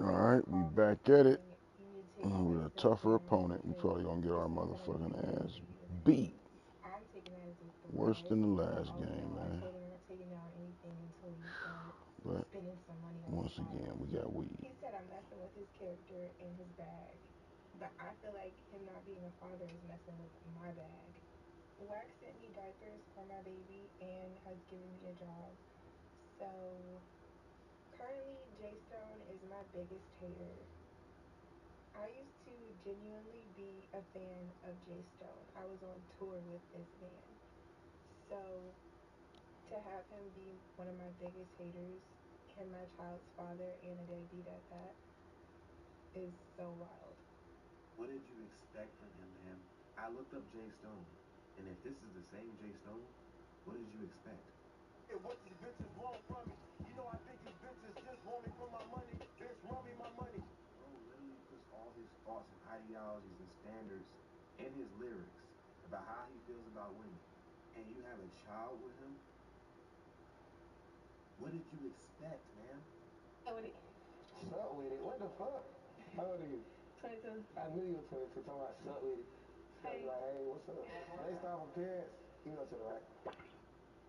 All right, we back at it with a tougher opponent. We probably gonna get our motherfucking ass beat. Worse than the last game, man. But once again, we got weed. He said I'm messing with his character and his bag. But I feel like him not being a father is messing with my bag. Wax sent me diapers for my baby and has given me a job. So currently, Jay Stone is my biggest hater. I used to genuinely be a fan of Jay Stone. I was on tour with this man. So to have him be one of my biggest haters and my child's father and a deadbeat at that is so wild. What did you expect from him, man? I looked up Jay Stone, and if this is the same Jay Stone, what did you expect? Hey, what these bitches want from me? You know I think these bitches just want me for my money. Bitch, run me my money. Bro literally puts all his thoughts and ideologies and standards in his lyrics about how he feels about women. And you have a child with him? What did you expect, man? What's up with it? What the fuck? How old are you? 22. I knew you were 22. Talking about suck with it. Hey. Like, hey, what's up? Based off appearance, you know to the right.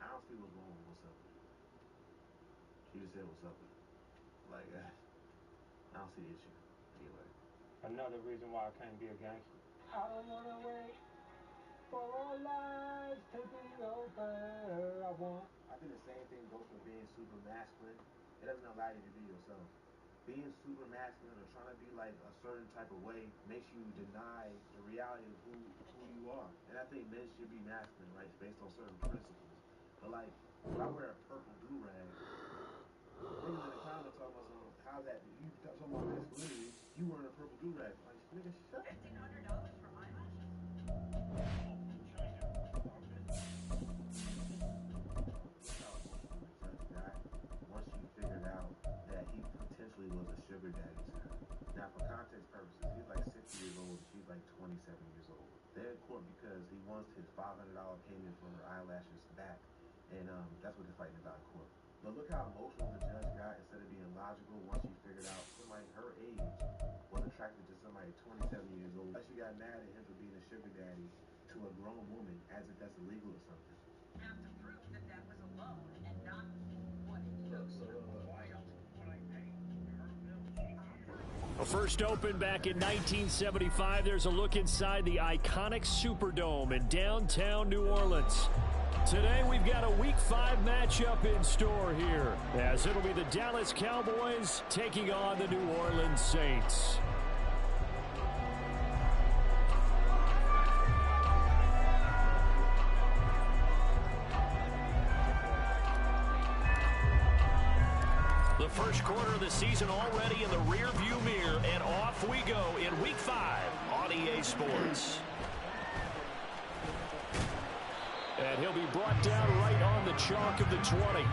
I don't see what's wrong with what's up with it. She just said what's up with it. Like, I don't see the issue. Anyway. Another reason why I can't be a gangster. I don't wanna wait for our lives to be over. I think the same thing goes for being super masculine. It doesn't allow you to be yourself. Being super masculine or trying to be like a certain type of way makes you deny the reality of who you are. And I think men should be masculine, right? It's based on certain principles. But like, if I wear a purple do-rag, niggas in the comments talking about something, how's that? You talking about masculinity, you wearing a purple do-rag. Like, nigga, shut up. $1,500 for eyelashes? Once you figured out that he potentially was a sugar daddy to her. Now, for context purposes, he's like 60 years old, she's like 27 years old. They're in court because he wants his $500 payment for her eyelashes back, and that's what they're fighting about in court. But look how emotional the judge got instead of being logical once she figured out somebody her age was attracted to somebody 27 years old. She got mad at him for being a sugar daddy to a grown woman as if that's illegal or something. Have to prove that that was a loan and not what it took. So why else would I pay her bill? First opened back in 1975, there's a look inside the iconic Superdome in downtown New Orleans. Today we've got a Week 5 matchup in store here, as it'll be the Dallas Cowboys taking on the New Orleans Saints. The first quarter of the season already in the rearview mirror, and off we go in Week 5 on EA Sports. And he'll be brought down right on the chalk of the 20.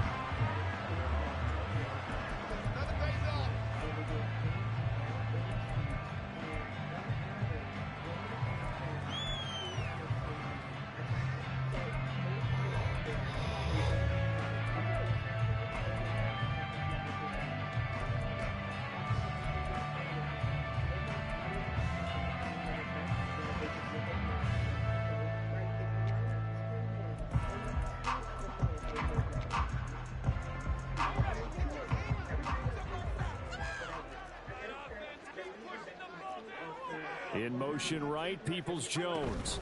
In motion right, Peoples-Jones.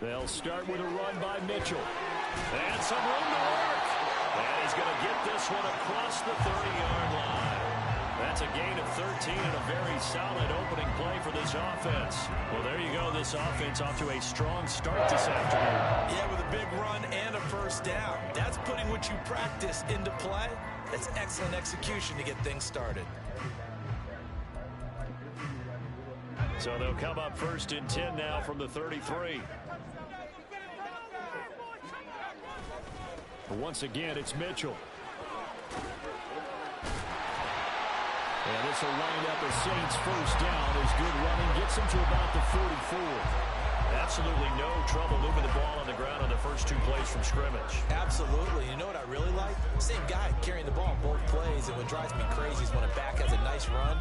They'll start with a run by Mitchell. And some room to work. And he's going to get this one across the 30-yard line. That's a gain of 13 and a very solid opening play for this offense. Well, there you go. This offense off to a strong start this afternoon. Yeah, with a big run and a first down. That's putting what you practice into play. That's excellent execution to get things started. So they'll come up first and 10 now from the 33. Once again, it's Mitchell. And this will wind up a Saints first down as good running gets him to about the 44. absolutely no trouble moving the ball on the ground on the first 2 plays from scrimmage. Absolutely. You know what I really like? Same guy carrying the ball on both plays, and what drives me crazy is when a back has a nice run,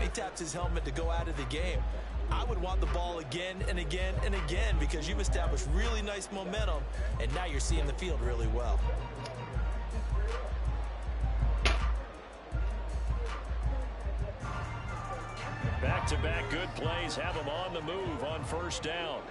he taps his helmet to go out of the game. I would want the ball again and again and again because you've established really nice momentum, and now you're seeing the field really well. Back-to-back good plays have them on the move on first down.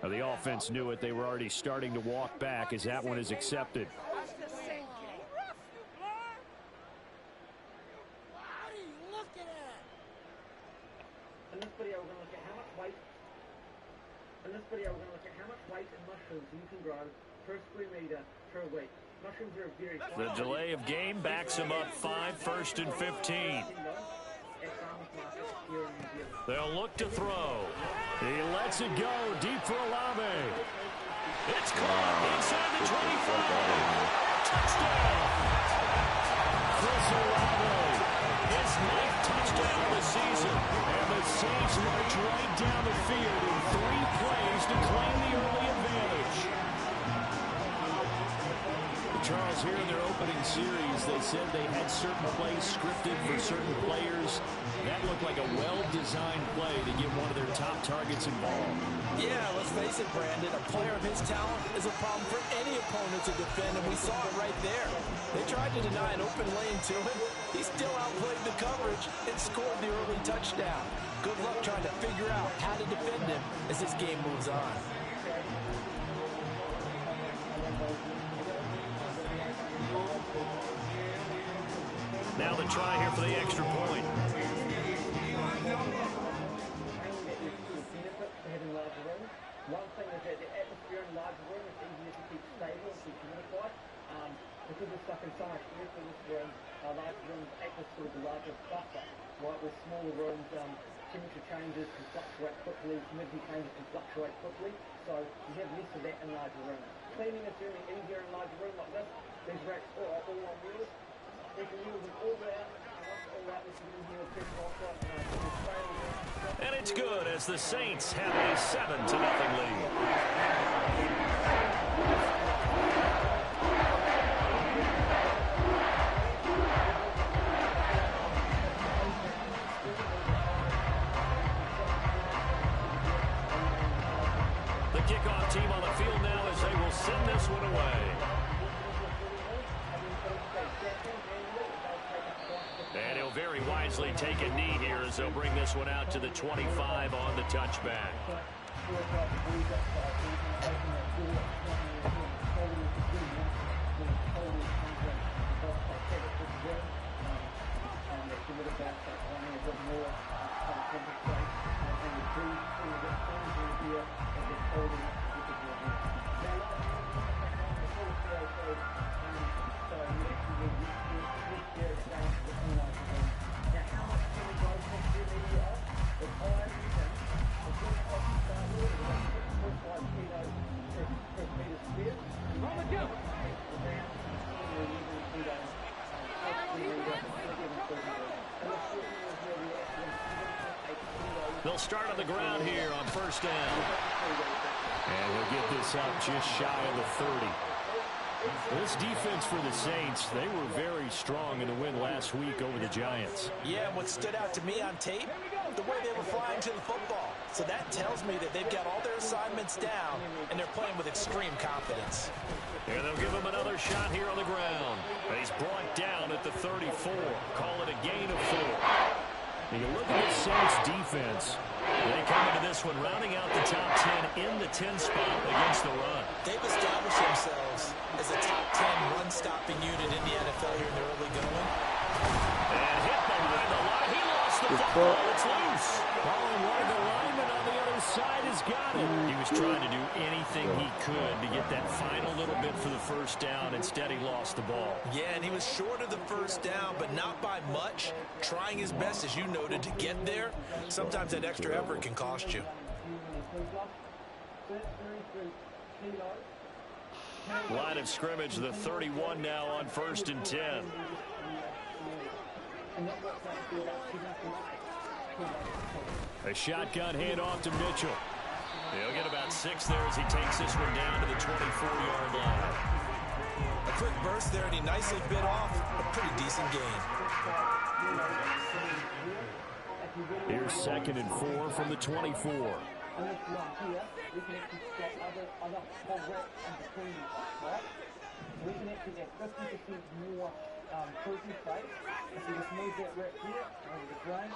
Now the offense knew it. They were already starting to walk back as that one is accepted. In this video, we're going to look at how much weight. In this video, we're going to look at how much weight and mushrooms you can grow per square meter per week. Mushrooms are a very. The delay of game backs him up 5, 1st and 15. They'll look to throw. He lets it go deep for Olave. It's caught inside the 25. Touchdown. Chris Olave. His 9th touchdown of the season. And the Saints march right down the field in 3 plays to claim the early advantage. Charles, here in their opening series, they said they had certain plays scripted for certain players. That looked like a well-designed play to get one of their top targets involved. Yeah, let's face it, Brandon. A player of his talent is a problem for any opponent to defend, and we saw it right there. They tried to deny an open lane to him. He still outplayed the coverage and scored the early touchdown. Good luck trying to figure out how to defend him as this game moves on. Now the try here for the extra point. One thing is that the atmosphere in large room is easier to keep stable and keep humidified. Because we're stuck inside, air for this room, large rooms act as sort of the largest buffer. Right, with smaller rooms, temperature changes can fluctuate quickly, humidity changes can fluctuate quickly, so you have less of that in larger rooms. Cleaning is certainly easier in a larger room like this. These racks are all on wheels. We can use them all out. And it's good as the Saints have a 7-0 lead. The kickoff team on the field now as they will send this one away. And he'll very wisely take a knee here as they'll bring this one out to the 25 on the touchback. They'll start on the ground here on first down. And we'll get this up just shy of the 30. This defense for the Saints, they were very strong in the win last week over the Giants. Yeah, what stood out to me on tape, the way they were flying to the football. So that tells me that they've got all their assignments down, and they're playing with extreme confidence. And they'll give him another shot here on the ground. But he's brought down at the 34. Call it a gain of 4. And you look at the Saints defense. They come into this one rounding out the top 10 in the 10 spot against the run. They've established themselves as a top 10 run-stopping unit in the NFL here in the early going. And hit behind the line. He lost the football. It's loose. Oh, and one of the linemen on the other side is got it. He was trying to do anything he could to get that final little bit for the first down. Instead, he lost the ball. Yeah, and he was short of the first down, but not by much. Trying his best, as you noted, to get there. Sometimes that extra effort can cost you. Line of scrimmage, the 31 now on 1st and 10. A shotgun handoff to Mitchell. He'll get about 6 there as he takes this one down to the 24-yard line. A quick burst there, and he nicely bit off a pretty decent gain. Here's 2nd and 4 from the 24. And this one here, we can actually stop other whole reps in between these, right? So we can actually get 50% more cruising space. If we just move that rep here over the grain.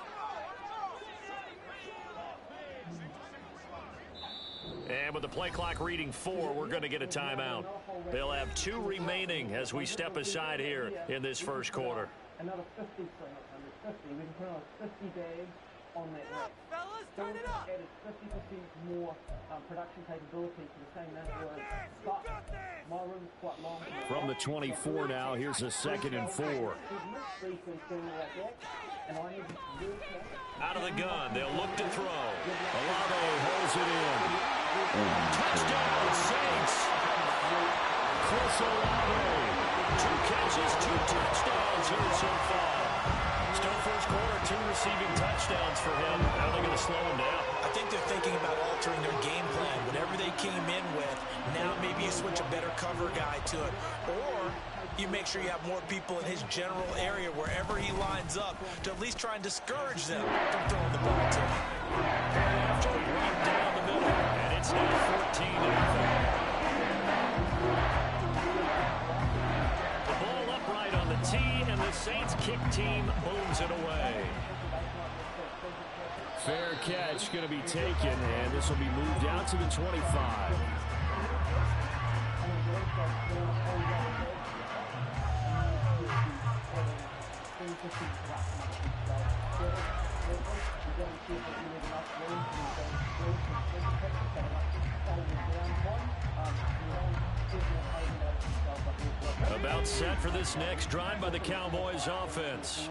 And with the play clock reading 4, we're going to get a timeout. They'll have 2 remaining as we step aside here in this first quarter. Another 50, sorry, not 150. We can put on 50 bags on that rep. Fellas, turn it up. Added 50% more production capability for the same amount of work. But my room is quite long. From the 24 now, here's a 2nd and 4. Out of the gun, they'll look to throw. Olave holds it in. Touchdown, Saints. Chris Olave. 2 catches, 2 touchdowns here so far. Still first quarter, 2 receiving touchdowns for him. How are they going to slow him down? I think they're thinking about altering their game plan. Whatever they came in with, now maybe you switch a better cover guy to it. Or you make sure you have more people in his general area wherever he lines up to at least try and discourage them from throwing the ball to him. After a run down the middle, and it's now 14-0. The ball upright on the tee, and the Saints kick team booms it away. Fair catch going to be taken, and this will be moved out to the 25. About set for this next drive by the Cowboys offense.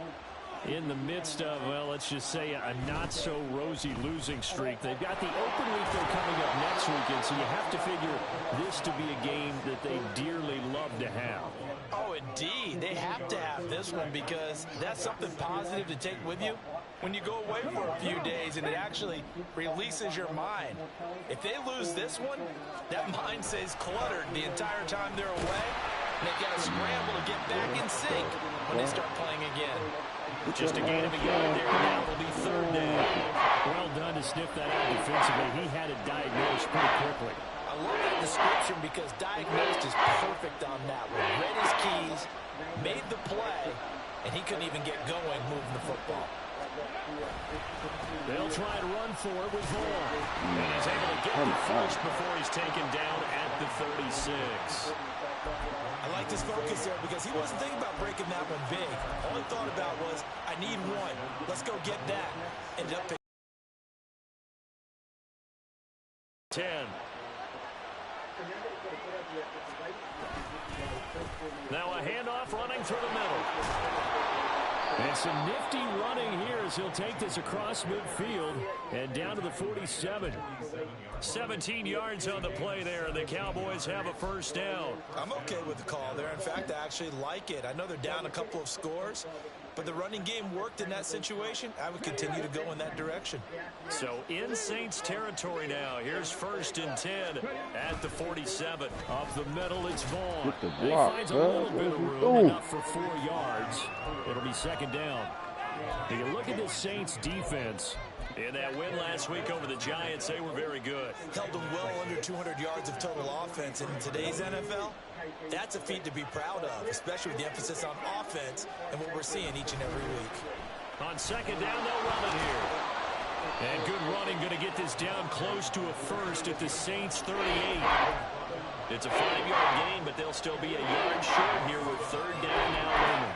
In the midst of, well, let's just say a not-so-rosy losing streak. They've got the open week they're coming up next weekend, so you have to figure this to be a game that they dearly love to have. Oh, indeed. They have to have this one because that's something positive to take with you when you go away for a few days, and it actually releases your mind. If they lose this one, that mind stays cluttered the entire time they're away, and they've got to scramble to get back in sync when they start playing again. Just a gain of a yard there, and that will be 3rd down. Well done to sniff that out defensively. He had it diagnosed pretty quickly. I love that description because diagnosed is perfect on that one. Read his keys, made the play, and he couldn't even get going moving the football. They'll try to run for it with Vaughn. And he's able to get the first before he's taken down at the 36. I like his focus there because he wasn't thinking about breaking that one big. All he thought about was, I need one. Let's go get that. Ended up 10. Now a handoff running through the middle. And some nifty running here as he'll take this across midfield and down to the 47. 17 yards on the play there, and the Cowboys have a first down. I'm okay with the call there. In fact, I actually like it. I know they're down a couple of scores, but the running game worked in that situation. I would continue to go in that direction. So in Saints territory now. Here's 1st and 10 at the 47. Up the middle, it's Vaughn. He finds a little bit of room, enough for 4 yards. It'll be 2nd down. If you look at this Saints defense, in that win last week over the Giants, they were very good. Held them well under 200 yards of total offense. And in today's NFL, that's a feat to be proud of, especially with the emphasis on offense and what we're seeing each and every week. On 2nd down, they'll run it here. And good running, going to get this down close to a first at the Saints 38. It's a 5-yard gain, but they'll still be a yard short here with 3rd down now looming.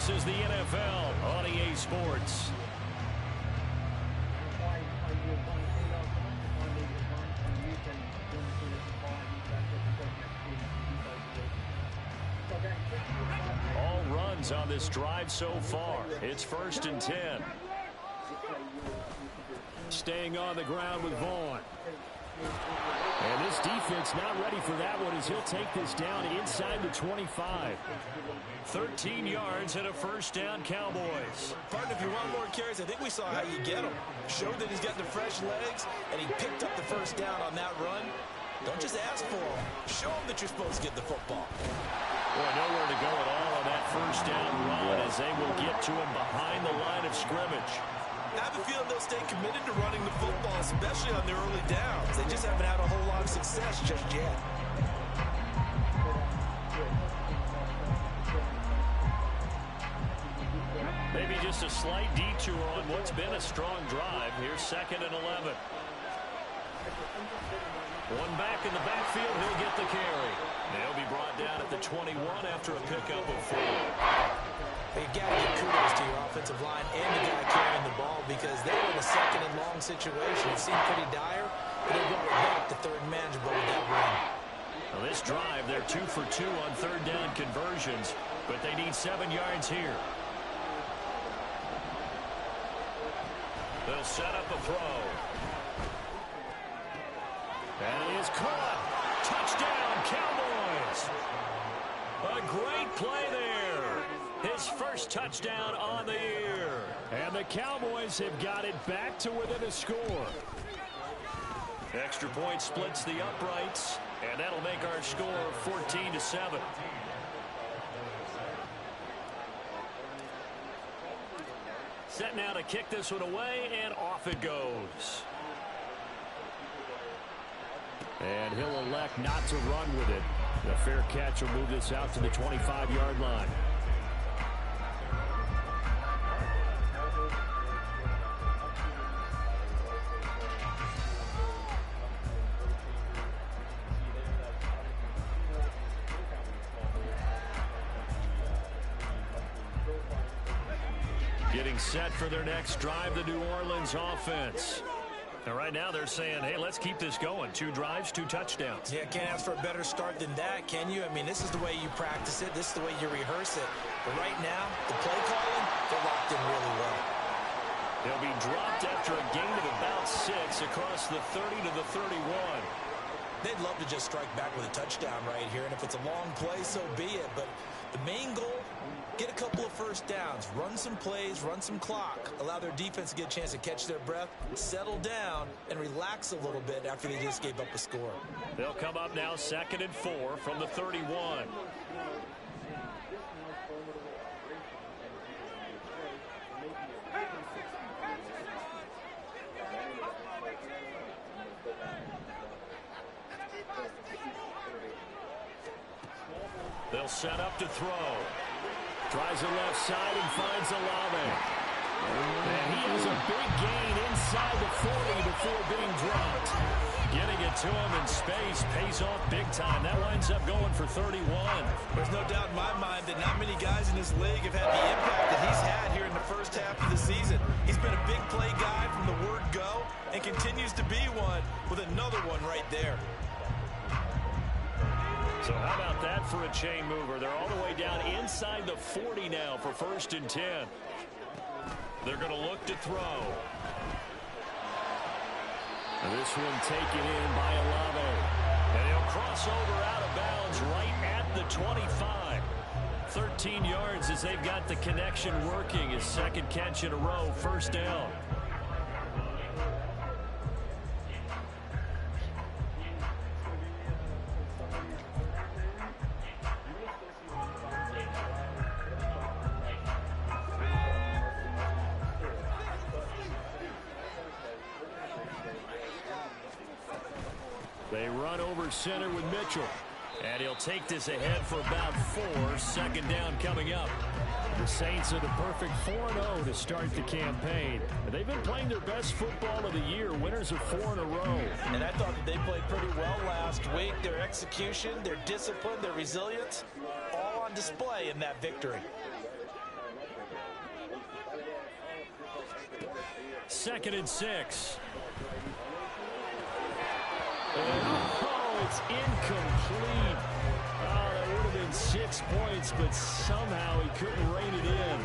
This is the NFL on EA Sports. All runs on this drive so far. It's 1st and 10. Staying on the ground with Vaughn. And this defense not ready for that one as he'll take this down inside the 25. 13 yards and a 1st down, Cowboys. Partner, if you want more carries, I think we saw how you get him. Showed that he's got the fresh legs, and he picked up the 1st down on that run. Don't just ask for him. Show him that you're supposed to get the football. Boy, nowhere to go at all on that 1st down run as they will get to him behind the line of scrimmage. I have a feeling they'll stay committed to running the football, especially on their early downs. They just haven't had a whole lot of success just yet. Maybe just a slight detour on what's been a strong drive. Here's 2nd and 11. One back in the backfield. He'll get the carry. They'll be brought down at the 21 after a pickup of 4. You got to give kudos to your offensive line and the guy carrying the ball because they were in a 2nd and long situation. It seemed pretty dire, but they brought it back to 3rd and manageable with that run. Well, this drive, they're 2 for 2 on 3rd down conversions, but they need 7 yards here. They'll set up a throw. And he is caught. Touchdown, Cowboys. A great play there. His first touchdown on the year. And the Cowboys have got it back to within a score. Extra point splits the uprights, and that'll make our score 14-7. Set now to kick this one away, and off it goes. And he'll elect not to run with it. The fair catch will move this out to the 25-yard line. Getting set for their next drive, the New Orleans offense. And right now they're saying, hey, let's keep this going. 2 drives, 2 touchdowns. Yeah, can't ask for a better start than that, can you? I mean, this is the way you practice it. This is the way you rehearse it. But right now, the play calling, they're locked in really well. They'll be dropped after a gain of about 6 across the 30 to the 31. They'd love to just strike back with a touchdown right here. And if it's a long play, so be it. But the main goal, get a couple of 1st downs, run some plays, run some clock, allow their defense to get a chance to catch their breath, settle down, and relax a little bit after they just gave up a score. They'll come up now 2nd and 4 from the 31. They'll set up to throw. Tries the left side and finds Olave. And he has a big gain inside the 40 before being dropped. Getting it to him in space pays off big time. That winds up going for 31. There's no doubt in my mind that not many guys in this league have had the impact that he's had here in the 1st half of the season. He's been a big play guy from the word go and continues to be one with another one right there. So how about that for a chain mover? They're all the way down inside the 40 now for 1st and 10. They're going to look to throw. And this one taken in by Olave. And he'll cross over out of bounds right at the 25. 13 yards as they've got the connection working. His 2nd catch in a row, 1st down. They run over center with Mitchell. And he'll take this ahead for about 4. 2nd down coming up. The Saints are the perfect 4-0 to start the campaign. They've been playing their best football of the year. Winners of 4 in a row. And I thought that they played pretty well last week. Their execution, their discipline, their resilience, all on display in that victory. 2nd and 6. Oh, it's incomplete. Oh, that would have been 6 points, but somehow he couldn't rein it in.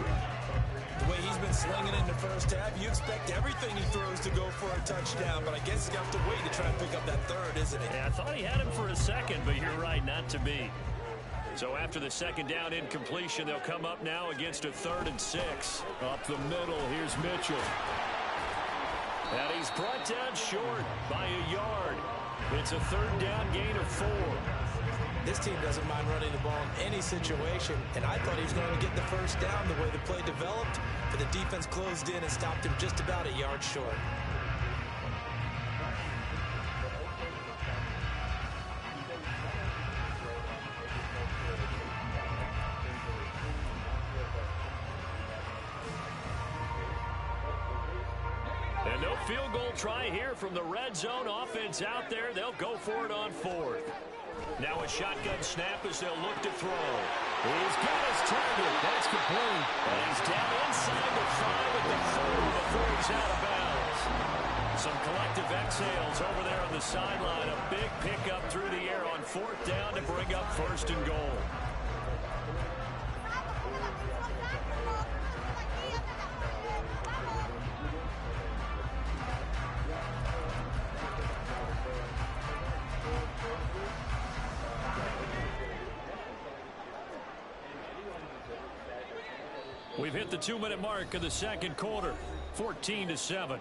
The way he's been slinging in the first half, you expect everything he throws to go for a touchdown, but I guess he's got to wait to try and pick up that third, isn't he? Yeah, I thought he had him for a second, but you're right, not to be. So after the 2nd down incompletion, they'll come up now against a 3rd and 6. Up the middle, here's Mitchell. And he's brought down short by a yard. It's a 3rd down gain of 4. This team doesn't mind running the ball in any situation, and I thought he was going to get the first down the way the play developed, but the defense closed in and stopped him just about a yard short. And no field goal try here from the red zone offense out there. They'll go for it on 4th. Now a shotgun snap as they'll look to throw. He's got his target. That's complete. And he's down inside the 5 at the 4 before he's out of bounds. Some collective exhales over there on the sideline. A big pickup through the air on 4th down to bring up 1st and goal. We've hit the 2-minute mark of the 2nd quarter, 14-7.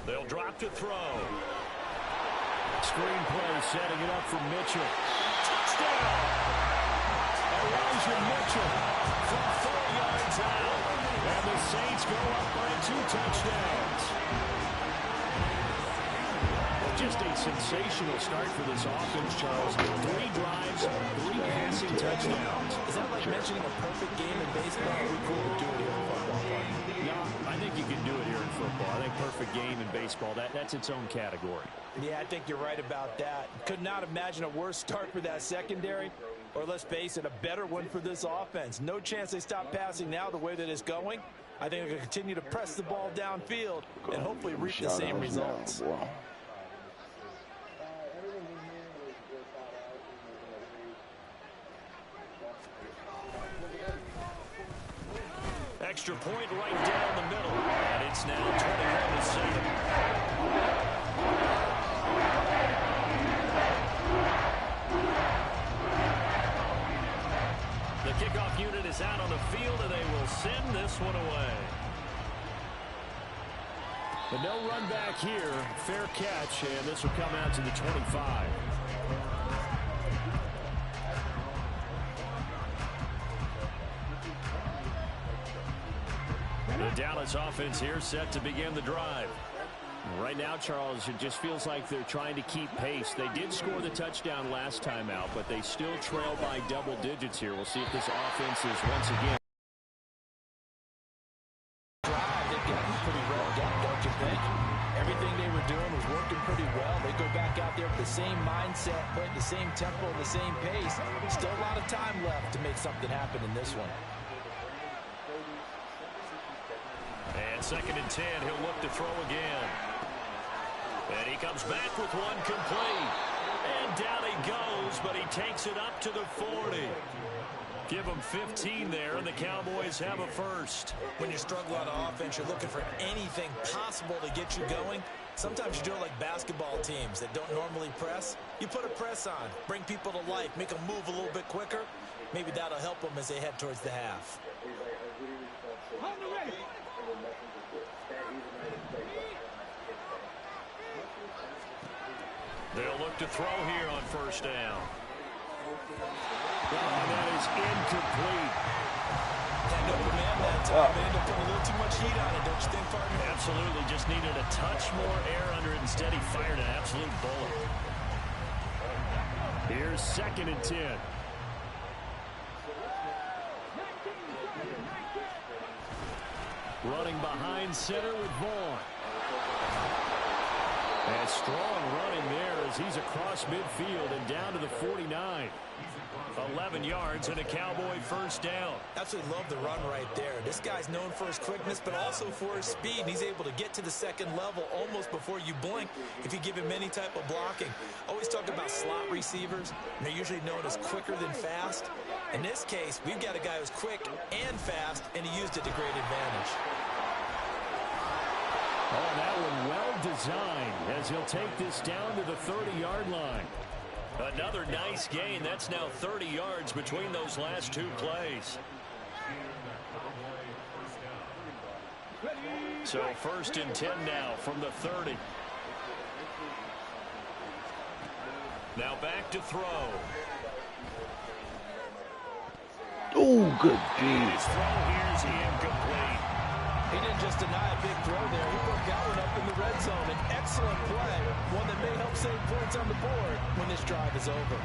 They'll drop to throw. Screen play setting it up for Mitchell. Touchdown! Elijah Mitchell from 4 yards out. And the Saints go up by 2 touchdowns. Just a sensational start for this offense, Charles. 3 drives, 3 passing touchdowns. Is that like mentioning a perfect game in baseball? We couldn't do it here in football. No, I think you can do it here in football. I think perfect game in baseball, that's its own category. Yeah, I think you're right about that. Could not imagine a worse start for that secondary, or let's face it, a better one for this offense. No chance they stop passing now the way that it's going. I think they're going to continue to press the ball downfield and hopefully reap the same results. Extra point right down the middle, and it's now 21-7. The kickoff unit is out on the field, and they will send this one away. But no run back here. Fair catch, and this will come out to the 25. The Dallas offense here set to begin the drive. Right now, Charles, it just feels like they're trying to keep pace. They did score the touchdown last time out, but they still trail by double digits here. We'll see if this offense is once again. They've gotten pretty revved up, don't you think? Everything they were doing was working pretty well. They go back out there with the same mindset, playing the same tempo, the same pace. Still a lot of time left to make something happen in this one. And 2nd and 10, he'll look to throw again. And he comes back with one complete. And down he goes, but he takes it up to the 40. Give him 15 there, and the Cowboys have a first. When you struggle on offense, you're looking for anything possible to get you going. Sometimes you do it like basketball teams that don't normally press. You put a press on, bring people to life, make them move a little bit quicker. Maybe that'll help them as they head towards the half. They'll look to throw here on 1st down. And that is incomplete. That open man that time, they end up putting a little too much heat on it, don't you think, partner? Absolutely. Just needed a touch more air under it. Instead, he fired an absolute bullet. Here's 2nd and 10. behind center with Vaughn. And strong running there as he's across midfield and down to the 49. 11 yards and a Cowboy first down. Absolutely love the run right there. This guy's known for his quickness, but also for his speed. And he's able to get to the second level almost before you blink if you give him any type of blocking. Always talk about slot receivers, and they're usually known as quicker than fast. In this case, we've got a guy who's quick and fast, and he used it to great advantage. Oh, that one well designed as he'll take this down to the 30-yard line. Another nice gain. That's now 30 yards between those last two plays. So 1st and 10 now from the 30. Now back to throw. Oh, good His throw here's incomplete. He didn't just deny a big throw there. He broke that one up in the red zone. An excellent play, one that may help save points on the board when this drive is over.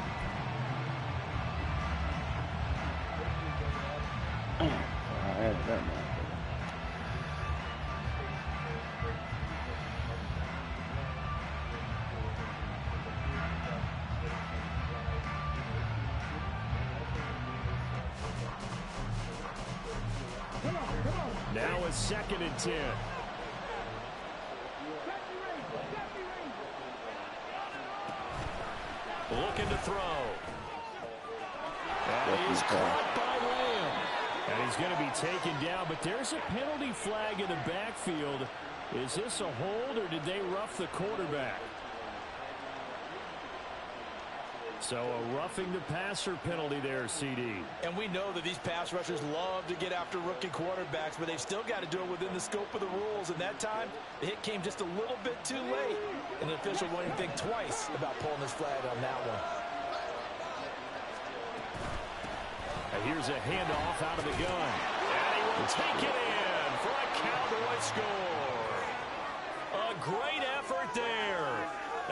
I had that man. Now a 2nd and 10. Looking to throw. And he's caught by Lamb. And he's going to be taken down, but there's a penalty flag in the backfield. Is this a hold, or did they rough the quarterback? So a roughing the passer penalty there, CD. And we know that these pass rushers love to get after rookie quarterbacks, but they've still got to do it within the scope of the rules. And that time, the hit came just a little bit too late. And the official won't even think twice about pulling his flag on that one. And here's a handoff out of the gun. And he will take it in for a Cowboy score. A great effort there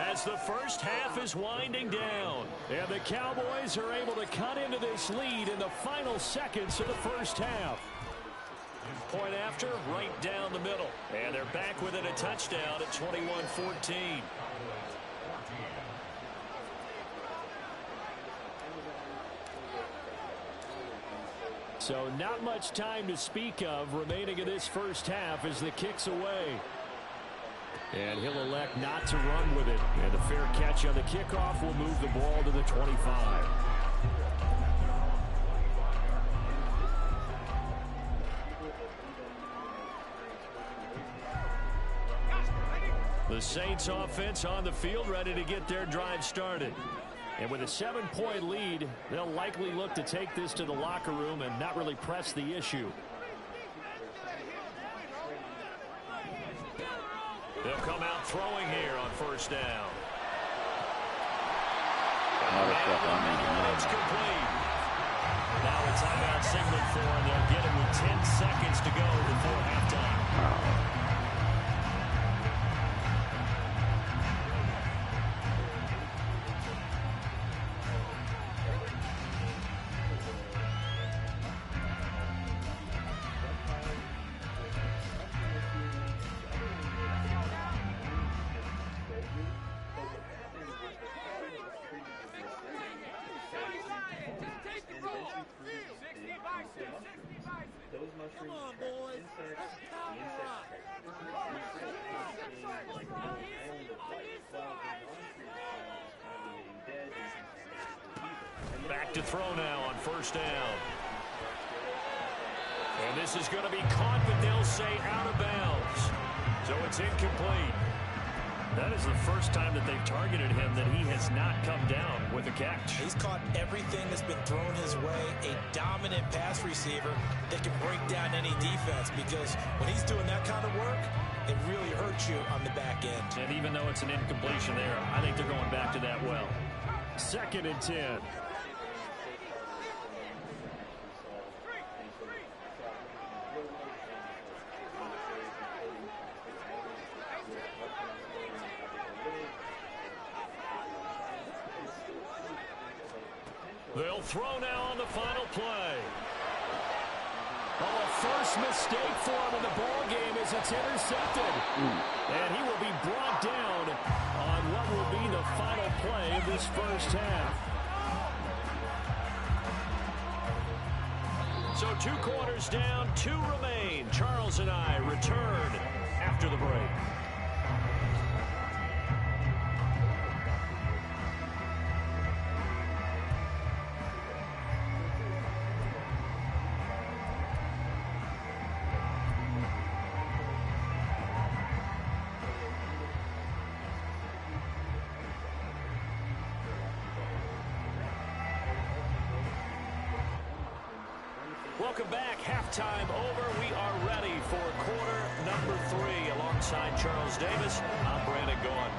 as the first half is winding down. And the Cowboys are able to cut into this lead in the final seconds of the first half. Point after, right down the middle. And they're back within a touchdown at 21-14. So not much time to speak of remaining in this first half as the kick's away. And he'll elect not to run with it. And a fair catch on the kickoff will move the ball to the 25. The Saints offense on the field ready to get their drive started. And with a 7-point lead, they'll likely look to take this to the locker room and not really press the issue. They'll come out throwing here on first down. It's complete. Now a timeout signaled for, and they'll get him with 10 seconds to go before halftime. Back to throw now on first down. And this is going to be caught, but they'll say out of bounds. So it's incomplete. That is the first time that they've targeted him that he has not come down with a catch. He's caught everything that's been thrown his way. A dominant pass receiver that can break down any defense, because when he's doing that kind of work, it really hurts you on the back end. And even though it's an incompletion there, I think they're going back to that well. 2nd and 10. They'll throw now on the final play. Oh, a first mistake for him in the ball game as it's intercepted. And he will be brought down on what will be the final play of this first half. So 2 quarters down, 2 remain. Charles and I return after the break. Welcome back. Halftime over. We are ready for quarter number 3. Alongside Charles Davis, I'm Brandon Gaughan.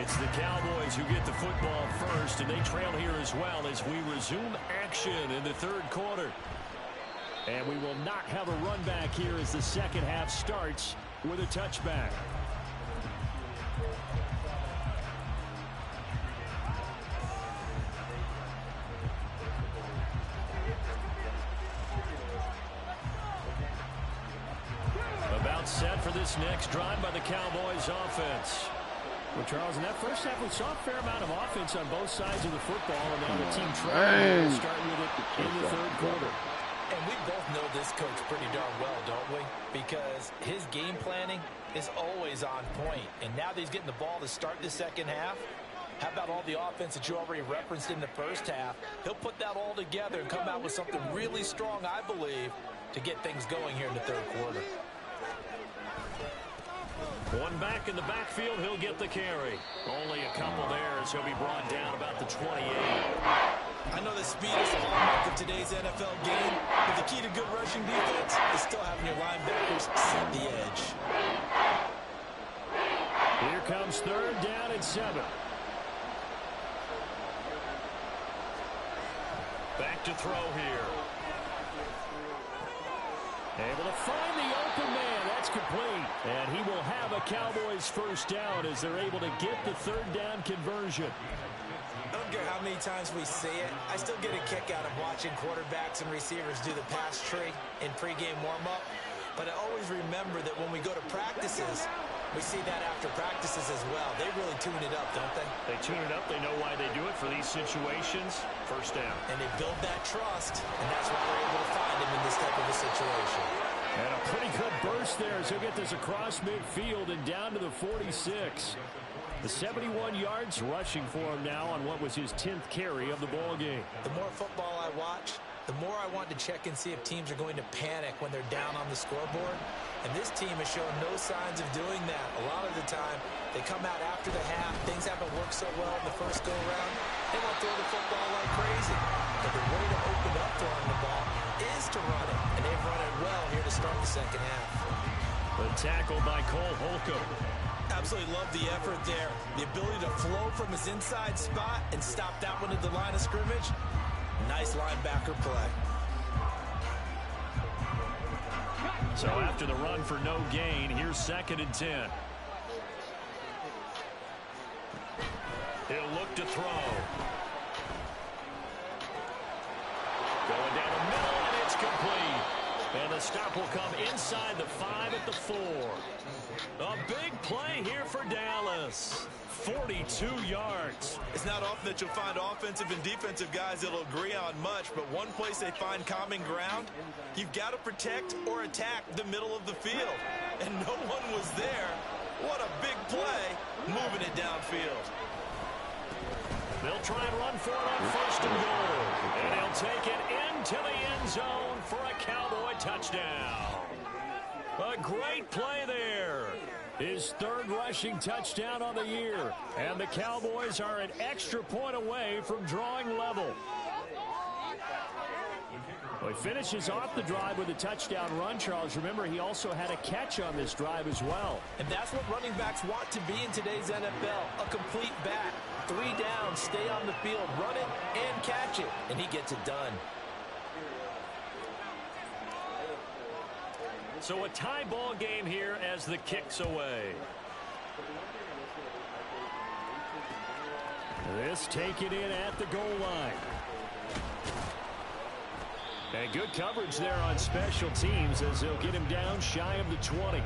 It's the Cowboys who get the football first, and they trail here as well as we resume action in the third quarter. And we will not have a run back here as the second half starts with a touchback. Set for this next drive by the Cowboys offense. Well, Charles, in that first half, we saw a fair amount of offense on both sides of the football, and now the team trying to start with it in the third quarter. And we both know this coach pretty darn well, don't we? Because his game planning is always on point. And now that he's getting the ball to start the second half, how about all the offense that you already referenced in the first half? He'll put that all together and come out with something really strong, I believe, to get things going here in the third quarter. One back in the backfield, he'll get the carry. Only a couple there as he'll be brought down about the 28. I know the speed is the hallmark of today's NFL game, but the key to good rushing defense is still having your linebackers set the edge. Here comes third down and 7. Back to throw here. Able to find the open man. That's complete. And he will have a Cowboys first down as they're able to get the third down conversion. I don't care how many times we see it. I still get a kick out of watching quarterbacks and receivers do the pass tree in pregame warm-up. But I always remember that when we go to practices, we see that after practices as well. They really tune it up, don't they? They tune it up. They know why they do it for these situations. First down. And they build that trust, and that's why they're able to find him in this type of a situation. And a pretty good burst there as he'll get this across midfield and down to the 46. The 71 yards rushing for him now on what was his 10th carry of the ball game. The more football I watch, the more I want to check and see if teams are going to panic when they're down on the scoreboard. And this team has shown no signs of doing that. A lot of the time, they come out after the half. Things haven't worked so well in the first go-around. They want to throw the football like crazy. But the way to open up throwing the ball is to run it. And they've run it well here to start the second half. The tackle by Cole Holcomb. Absolutely love the effort there. The ability to flow from his inside spot and stop that one at the line of scrimmage. Nice linebacker play. So after the run for no gain, here's 2nd and 10. He'll look to throw. Going down the middle, and it's complete. And the stop will come inside the 5 at the 4. A big play here for Dallas. 42 yards. It's not often that you'll find offensive and defensive guys that'll agree on much, but one place they find common ground, you've got to protect or attack the middle of the field. And no one was there. What a big play, moving it downfield. They'll try and run for it on 1st and goal. And he'll take it into the end zone for a Cowboy touchdown. A great play there. His 3rd rushing touchdown on the year. And the Cowboys are an extra point away from drawing level. Well, he finishes off the drive with a touchdown run, Charles. Remember, he also had a catch on this drive as well. And that's what running backs want to be in today's NFL. A complete back. 3 down, stay on the field, run it, and catch it. And he gets it done. So a tie ball game here as the kick's away. This taken in at the goal line. And good coverage there on special teams as they'll get him down shy of the 20.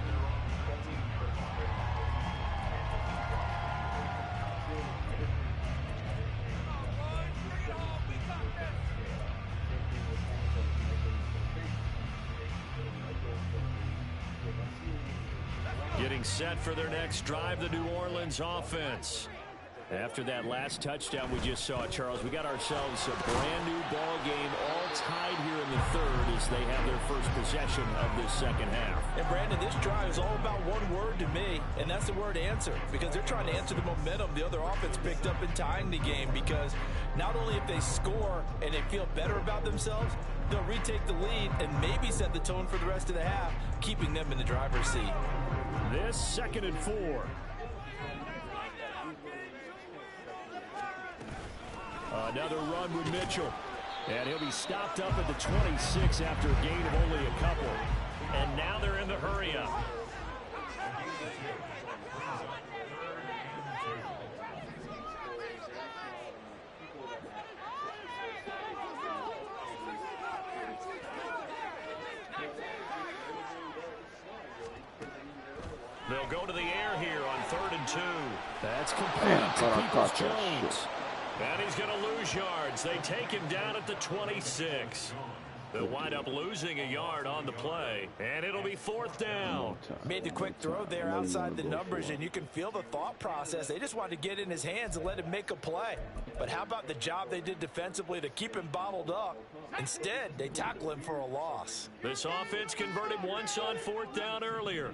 Getting set for their next drive, the New Orleans offense. After that last touchdown we just saw, Charles, we got ourselves a brand new ball game, all tied here in the third as they have their first possession of this second half. And Brandon, this drive is all about one word to me, and that's the word answer, because they're trying to answer the momentum the other offense picked up in tying the game, because not only if they score and they feel better about themselves, they'll retake the lead and maybe set the tone for the rest of the half, keeping them in the driver's seat. This 2nd and 4. Another run with Mitchell. And he'll be stopped up at the 26 after a gain of only a couple. And now they're in the hurry up. They'll go to the air here on 3rd and 2. That's complete to Peoples-Jones. And he's going to lose yards. They take him down at the 26. They'll wind up losing a yard on the play, and it'll be 4th down. Made the quick throw there outside the numbers, and you can feel the thought process. They just wanted to get in his hands and let him make a play. But how about the job they did defensively to keep him bottled up? Instead, they tackle him for a loss. This offense converted once on 4th down earlier.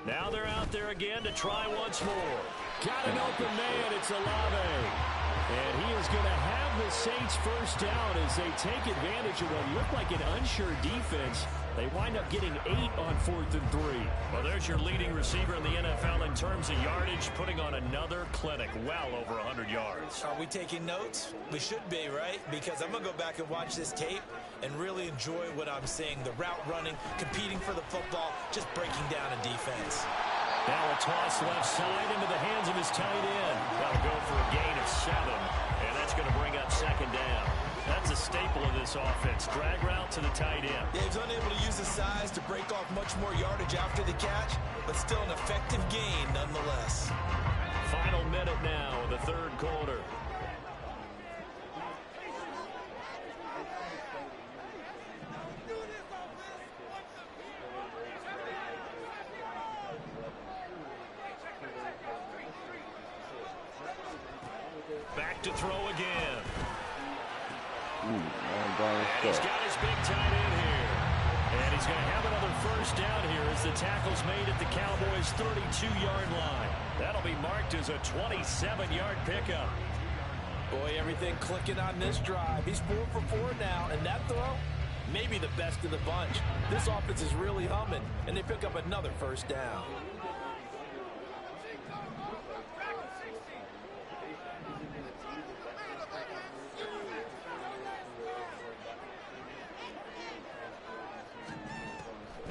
Now they're out there again to try once more. Got an open man. It's Olave. And he is going to have the Saints first down as they take advantage of what looked like an unsure defense. They wind up getting 8 on 4th and 3. Well, there's your leading receiver in the NFL in terms of yardage, putting on another clinic, well over 100 yards. Are we taking notes? We should be, right? Because I'm going to go back and watch this tape and really enjoy what I'm seeing. The route running, competing for the football, just breaking down a defense. Now a toss left side into the hands of his tight end. That'll go for a gain of 7, and that's going to bring up 2nd down. That's a staple of this offense. Drag route to the tight end. Yeah, he's unable to use his size to break off much more yardage after the catch, but still an effective gain nonetheless. Final minute now of the 3rd quarter. Back to throw again. He's got his big tight end here. And he's going to have another first down here as the tackle's made at the Cowboys' 32-yard line. That'll be marked as a 27-yard pickup. Boy, everything clicking on this drive. He's 4 for 4 now, and that throw, maybe the best of the bunch. This offense is really humming, and they pick up another first down.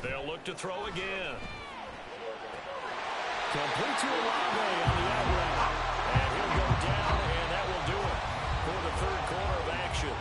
They'll look to throw again. Complete to Olave on the out route. And he'll go down, and that will do it for the 3rd quarter of action.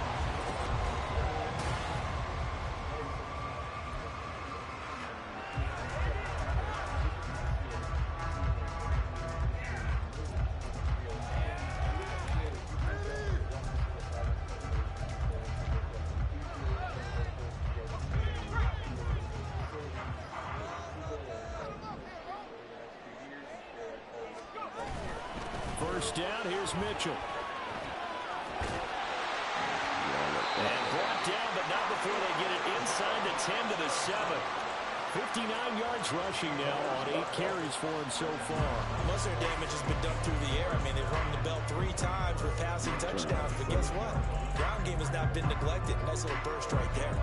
First down, here's Mitchell. And brought down, but not before they get it inside the 10 to the 7. 59 yards rushing now on 8 carries for him so far. Most of their damage has been done through the air. I mean, they've rung the bell 3 times with passing touchdowns, but guess what? Ground game has not been neglected. Nice little burst right there.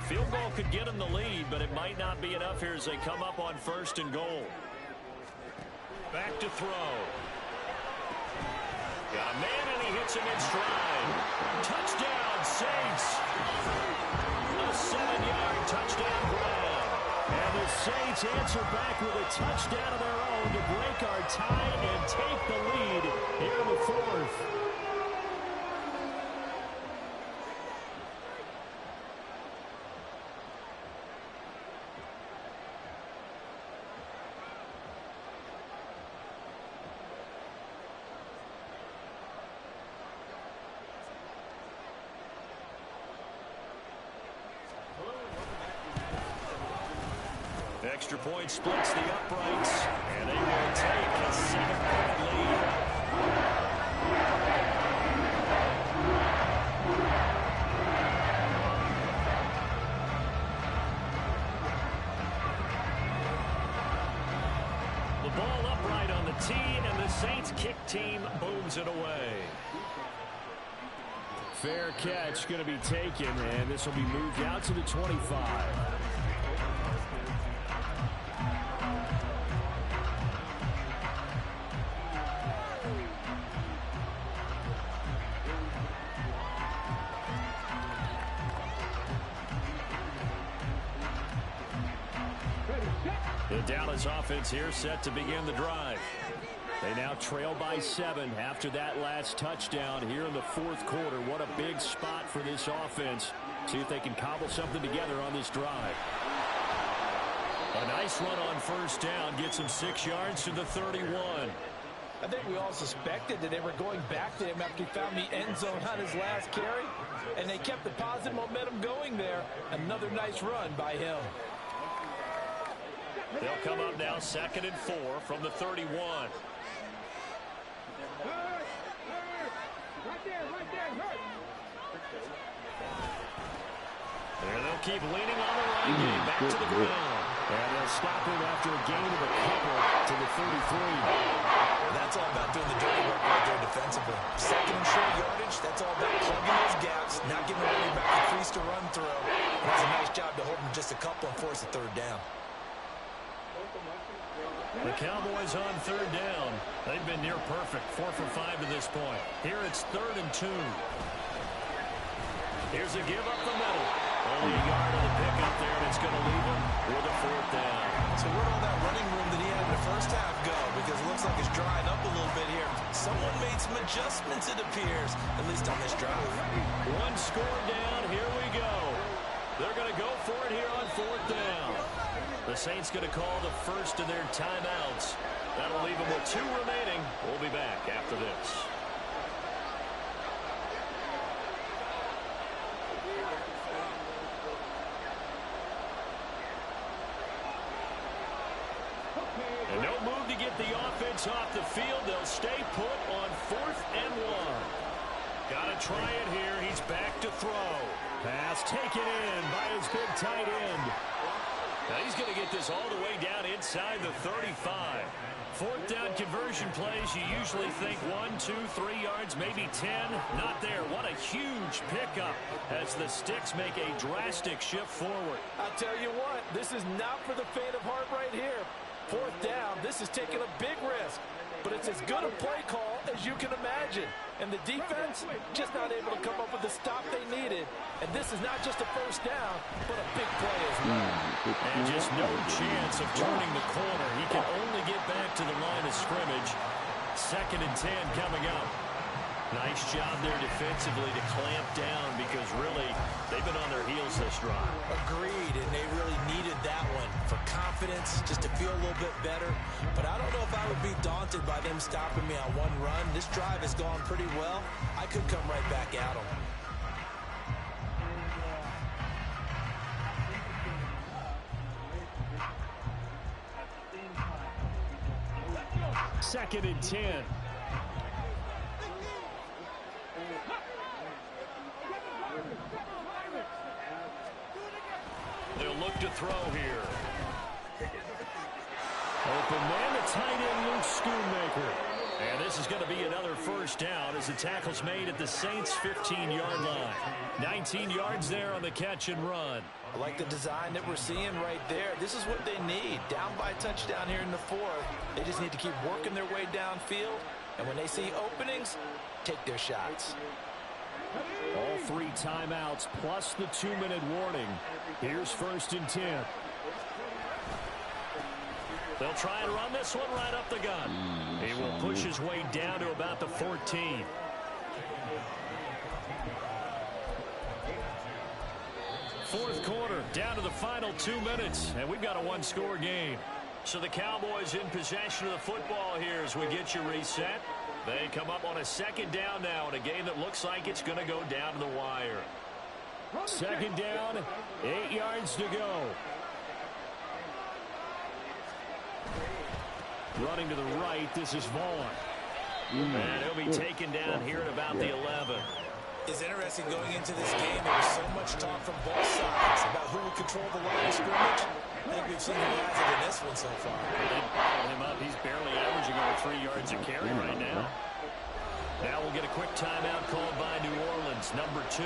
Field goal could get him the lead, but it might not be enough here as they come up on 1st and goal. Back to throw. Got a man, and he hits him in stride. Touchdown, Saints. a 7-yard touchdown grab. And the Saints answer back with a touchdown of their own to break our tie and take the lead here in the fourth. Extra point splits the uprights, and they will take a 7-point lead. The ball upright on the tee, and the Saints kick team booms it away. Fair catch going to be taken, and this will be moved out to the 25. The Dallas offense here set to begin the drive. They now trail by 7 after that last touchdown here in the fourth quarter. What a big spot for this offense. See if they can cobble something together on this drive. A nice run on first down. Gets him 6 yards to the 31. I think we all suspected that they were going back to him after he found the end zone on his last carry. And they kept the positive momentum going there. Another nice run by him. They'll come up now 2nd and 4 from the 31. And they'll keep leaning on the run game back to the ground. And they'll stop him after a gain of a couple to the 33. That's all about doing the dirty work right there defensively. 2nd and short yardage, that's all about plugging those gaps, not giving the running back a crease to run through. And it's a nice job to hold him just a couple and force a 3rd down. The Cowboys on 3rd down. They've been near perfect, 4 for 5 to this point. Here it's 3rd and 2. Here's a give up the middle. Only a yard of the pickup there, and it's going to leave him with a 4th down. So where'd all that running room that he had in the first half go? Because it looks like it's drying up a little bit here. Someone made some adjustments, it appears, at least on this drive. 1 score down. Here we go. They're going to go for it here on 4th down. The Saints going to call the first of their timeouts. That'll leave them with 2 remaining. We'll be back after this. And no move to get the offense off the field. They'll stay put on 4th and 1. Got to try it here. He's back to throw. Pass taken in by his big tight end. Now he's going to get this all the way down inside the 35. 4th down conversion plays, you usually think 1, 2, 3 yards, maybe 10. Not there. What a huge pickup as the Sticks make a drastic shift forward. I'll tell you what, this is not for the faint of heart right here. 4th down, this is taking a big risk. But it's as good a play call as you can imagine. And the defense just not able to come up with the stop they needed. And this is not just a 1st down, but a big play as well. And just no chance of turning the corner. He can only get back to the line of scrimmage. 2nd and 10 coming up. Nice job there defensively to clamp down because really they've been on their heels this drive. Agreed, and they really needed that one for confidence, just to feel a little bit better. But I don't know if I would be daunted by them stopping me on 1 run. This drive has gone pretty well. I could come right back at them. 2nd and 10. They'll look to throw here. Open man, the tight end, Luke Schoonmaker. And this is going to be another 1st down as the tackle's made at the Saints' 15-yard line. 19 yards there on the catch and run. I like the design that we're seeing right there. This is what they need. Down by a touchdown here in the 4th. They just need to keep working their way downfield. And when they see openings, take their shots. All 3 timeouts plus the 2-minute warning. Here's 1st and 10. They'll try and run this one right up the gut. He will push his way down to about the 14. Fourth quarter, down to the final 2 minutes, and we've got a one-score game. So the Cowboys in possession of the football here as we get you reset. They come up on a 2nd down now in a game that looks like it's going to go down to the wire. 2nd down, 8 yards to go. Running to the right, this is Vaughn. And he'll be taken down here at about the 11. It's interesting going into this game. There was so much talk from both sides about who would control the line of scrimmage. I think we've seen the guys in this one so far. They didn't follow him up. He's barely averaging over 3 yards a carry right now. Now we'll get a quick timeout called by New Orleans, number 2,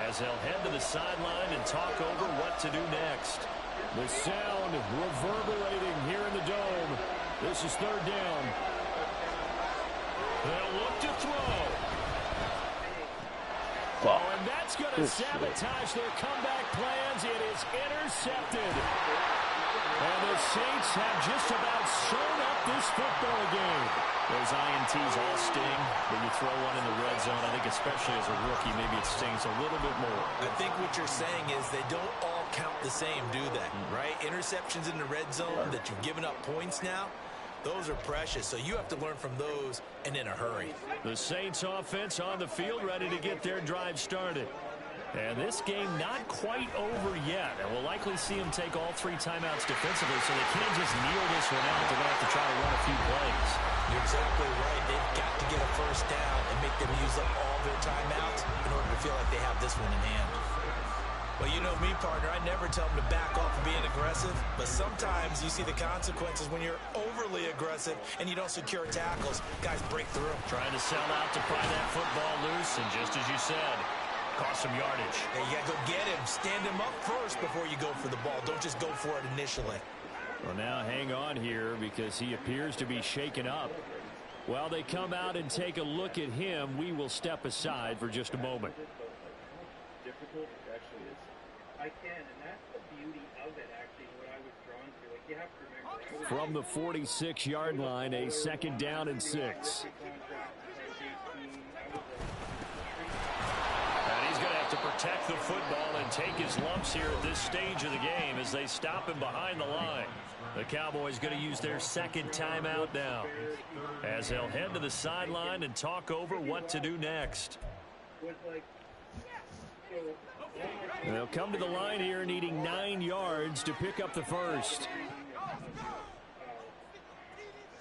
as they'll head to the sideline and talk over what to do next. The sound reverberating here in the dome. This is 3rd down. They'll look to throw. Oh, and that's going to sabotage their comeback plans. It is intercepted. And the Saints have just about sewn up this football game. Those INTs all sting. When you throw one in the red zone, I think especially as a rookie, maybe it stings a little bit more. I think what you're saying is they don't all count the same, do they? Right? Interceptions in the red zone that you've given up points now, those are precious, so you have to learn from those and in a hurry. The Saints offense on the field ready to get their drive started. And this game not quite over yet. And we'll likely see them take all 3 timeouts defensively, so they can't just kneel this one out. They're going to have to try to run a few plays. You're exactly right. They've got to get a 1st down and make them use up all their timeouts in order to feel like they have this one in hand. Well, you know me, partner. I never tell them to back off of being aggressive, but sometimes you see the consequences when you're overly aggressive and you don't secure tackles. Guys break through. Trying to sell out to pry that football loose, and just as you said, cost some yardage. Yeah, you got to go get him. Stand him up first before you go for the ball. Don't just go for it initially. Well, now hang on here because he appears to be shaken up. While they come out and take a look at him, we will step aside for just a moment. Difficult, actually, I can, and that's the beauty of it, actually, what I was drawn to. Like, you have to remember. From the 46-yard line, a 2nd down and 6. And he's going to have to protect the football and take his lumps here at this stage of the game as they stop him behind the line. The Cowboys going to use their 2nd timeout now as they'll head to the sideline and talk over what to do next. They'll come to the line here needing 9 yards to pick up the 1st.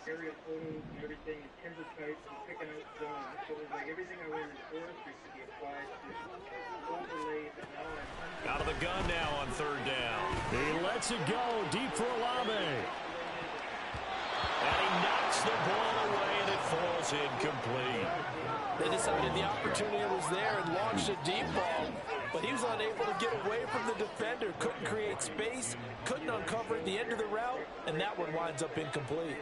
Area photos and everything, and timber types and picking out zones. So it was like everything I learned in forestry could be applied to overlay, but now I'm out of the gun now on 3rd down. He lets it go deep for Olave. And he knocks the ball away, and it falls incomplete. They decided the opportunity was there and launched a deep ball, but he was unable to get away from the defender, couldn't create space, couldn't uncover at the end of the route, and that one winds up incomplete.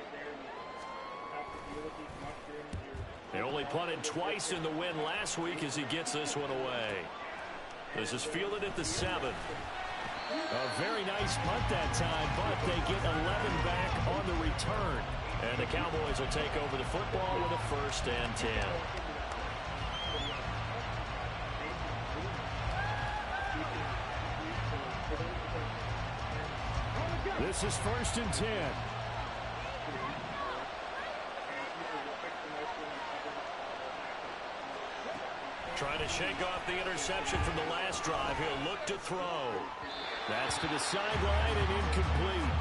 They only punted twice in the win last week as he gets this one away. This is fielded at the 7. A very nice punt that time, but they get 11 back on the return. And the Cowboys will take over the football with a 1st and 10. This is 1st and 10. Trying to shake off the interception from the last drive. He'll look to throw. That's to the sideline and incomplete.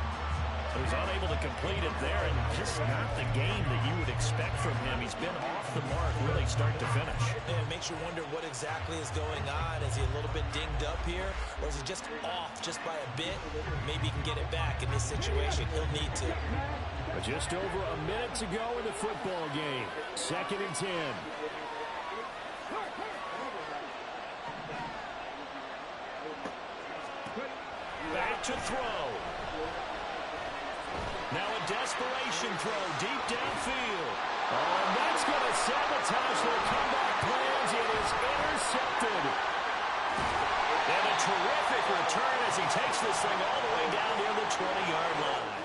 He was unable to complete it there, and just not the game that you would expect from him. He's been off the mark really start to finish. Yeah, it makes you wonder what exactly is going on. Is he a little bit dinged up here, or is he just off just by a bit? Maybe he can get it back in this situation. He'll need to. But just over a minute to go in the football game. 2nd and 10. Back to throw. Now a desperation throw deep downfield. Oh, and that's going to sabotage their comeback plans. It is is intercepted. And a terrific return as he takes this thing all the way down near the 20-yard line.